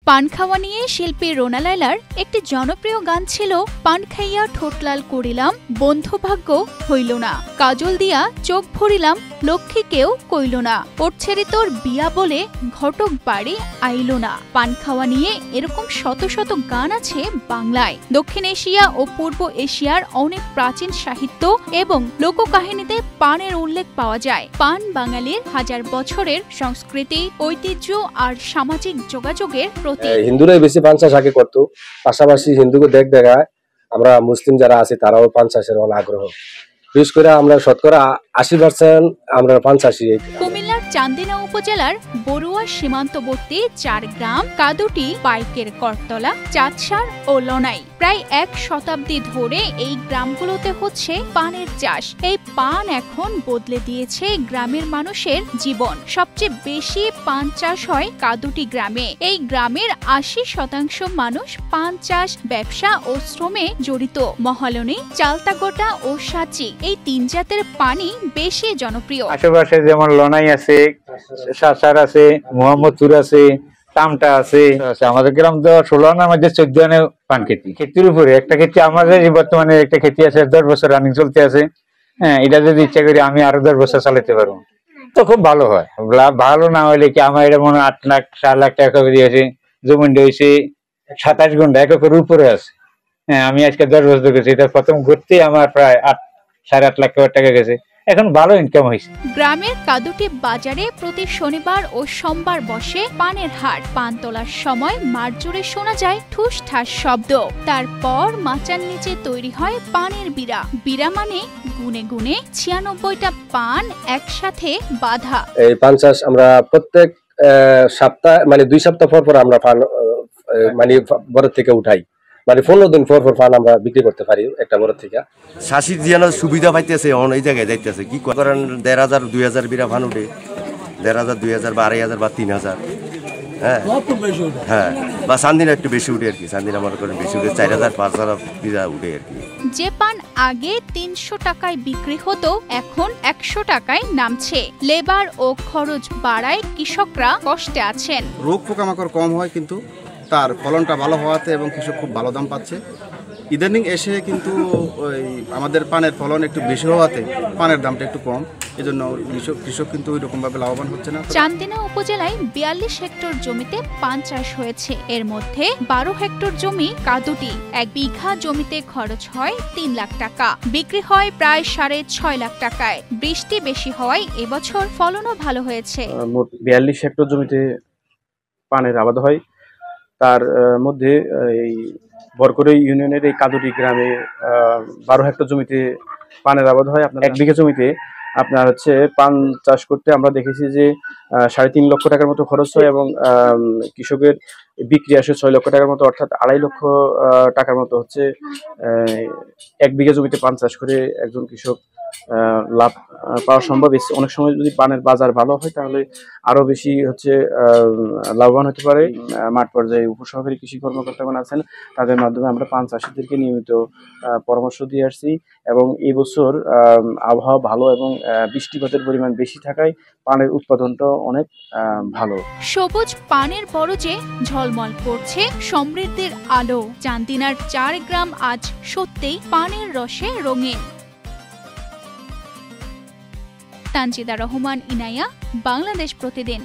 পান খাওয়া নিয়ে শিল্পী রোনা লায়লার একটি জনপ্রিয় গান ছিল পান খাইয়া ঠোঁটলাল করিলাম বন্ধু ভাগ্য হইল না, কাজল দিয়া চোখ ভরিলাম লক্ষ্মী কেউ কইল না, ওর ছেড়ে তোর বিয়া বলে ঘটক বাড়ি আইল না। পান খাওয়া নিয়ে এরকম শত শত গান আছে বাংলায়। দক্ষিণ এশিয়া ও পূর্ব এশিয়ার অনেক প্রাচীন সাহিত্য এবং লোককাহিনীতে পানের উল্লেখ পাওয়া যায়। পান বাঙালির হাজার বছরের সংস্কৃতি, ঐতিহ্য আর সামাজিক যোগাযোগের প্রতীক। হিন্দুরাই বেশি পান চাষ আগে করতো, পাশাপাশি হিন্দুকে দেখায় আমরা মুসলিম যারা আছি তারাও পান চাষের অনেক আগ্রহ। বিশেষ করে আমরা শতকরা 80% আমরা পান চাষি। কুমিল্লার চান্দিনা উপজেলার বড়ুয়া সীমান্তবর্তী 4 গ্রাম কাদুটি, পাইকের করতলা, চাঁদসার ও লনাই প্রায় 1 শতাব্দী ধরে এই গ্রামগুলোতে হচ্ছে পানের চাষ। এই পান এখন বদলে দিয়েছে গ্রামের মানুষের জীবন। সবচেয়ে বেশি পান চাষ হয় কাদুটি গ্রামে। এই গ্রামের 80% মানুষ পান চাষ, ব্যবসা ও শ্রমে জড়িত। মহালনী, চালতাগোটা ও সাচি এই 3 জাতের পানি বেশি জনপ্রিয়। আশেপাশে যেমন লনাই আছে, সাসার আছে, মোহাম্মদপুর আছে, টামটা আছে। আমাদের গ্রাম তো 16 আনার মধ্যে 14 আনে পান খেতি। খেতির উপরে একটা খেতি আমাদের বর্তমানে একটা খেতি আছে, 10 বছর রানিং চলতে আছে। হ্যাঁ, এটা যদি ইচ্ছা করি আমি আরো 10 বছর চালাতে পারবো, তো খুব ভালো হয়। ভালো না হলে কি আমার এটা মনে 8 লাখ 4 লাখ টাকা দিয়েছে, জমিটা হয়েছে 27 গুণ্ঠ, 1 একরের উপরে আছে। হ্যাঁ, আমি আজকে 10 বছর গেছি, এটা প্রথম ঘুরতে আমার প্রায় 8.5 লাখ টাকা গেছে। এখন ভালো ইনকাম হয়েছে। গ্রামের কাদুটি বাজারে প্রতি শনিবার ও সোমবার বসে পানের হাট। পান তোলার সময় মাঠ জুড়ে শোনা যায় ঠুস ঠাস শব্দ। তারপর মাচার নিচে তৈরি হয় পানের বিড়া। বিড়া মানে গুনে গুনে 96টা পান একসাথে বাঁধা। এই পান চাষ আমরা প্রত্যেক সপ্তাহ মানে 2 সপ্তাহ পর পর আমরা পান মানে বড় থেকে উঠাই। মানে 15 দিন পর পর পান আমরা বিক্রি করতে পারি একটা বড় থেকে। চাষির যেন সুবিধা পাইতেছে, এই জায়গায় যাইতেছে কি করেন, 1500 2000 বিরা পান উঠে, 1500 2000 বা 2500 বা 3000। হ্যাঁ হ্যাঁ, বা চান্দিনা একটু বেশি উঠে আর কি। চান্দিনা মনে করেন বেশি উঠে 4000 5000 বিরা উঠে আর কি। যে পান আগে 300 টাকায় বিক্রি হতো এখন 100 টাকায় নামছে। লেবার ও খরচ বাড়ায় কৃষকরা কষ্টে আছেন। রোগ পোকামাকড় কম হয়, কিন্তু তার ফলনটা ভালো হওয়াতে এবং কৃষক খুব ভালো দাম পাচ্ছে। ইদানিং এসে কিন্তু ওই আমাদের পানের ফলন একটু বেশি হওয়াতে পানের দামটা একটু কম, এজন্য কৃষক কিন্তু ওই রকম ভাবে লাভবান হচ্ছে না। চান্দিনা উপজেলায় 42 হেক্টর জমিতে পান চাষ হয়েছে। এর মধ্যে 12 হেক্টর জমি কাদুটি। 1 বিঘা জমিতে খরচ হয় 3 লাখ টাকা, বিক্রি হয় প্রায় 6.5 লাখ টাকায়। বৃষ্টি বেশি হওয়ায় এবছর ফলনও ভালো হয়েছে। মোট 42 হেক্টর জমিতে পানের আবাদ হয়। তার মধ্যে এই বরকড়ি ইউনিয়নের এই কাদুটি গ্রামে 12 হেক্টর জমিতে পানের আবাদ হয়। আপনার 1 বিঘা জমিতে আপনার হচ্ছে পান চাষ করতে আমরা দেখেছি যে 3.5 লক্ষ টাকার মতো খরচ হয় এবং কৃষকের বিক্রি আসে 6 লক্ষ টাকার মতো, অর্থাৎ 2.5 লক্ষ টাকার মতো হচ্ছে 1 বিঘা জমিতে পান চাষ করে একজন কৃষক লাভ পাওয়া সম্ভব। অনেক সময় যদি পানের বাজার ভালো হয় তাহলে আরো বেশি হচ্ছে লাভবান হতে পারে। মাঠ পর্যায়ে উপসহকারী কৃষি কর্মকর্তাগণ আছেন, তাদের মাধ্যমে আমরা পান চাষিদেরকে নিয়মিত পরামর্শ দিয়ে আসছি এবং এই বছর আবহাওয়া ভালো এবং বৃষ্টিপাতের পরিমাণ বেশি থাকায় পানের উৎপাদনটা অনেক ভালো। সবুজ পানের বরজে ঝলমল করছে সমৃদ্ধির আলো। চান্দিনার 4 গ্রাম আজ সত্যিই পানের রসে রঙিন। তানজিদা রহমান, ইনায়া, বাংলাদেশ প্রতিদিন।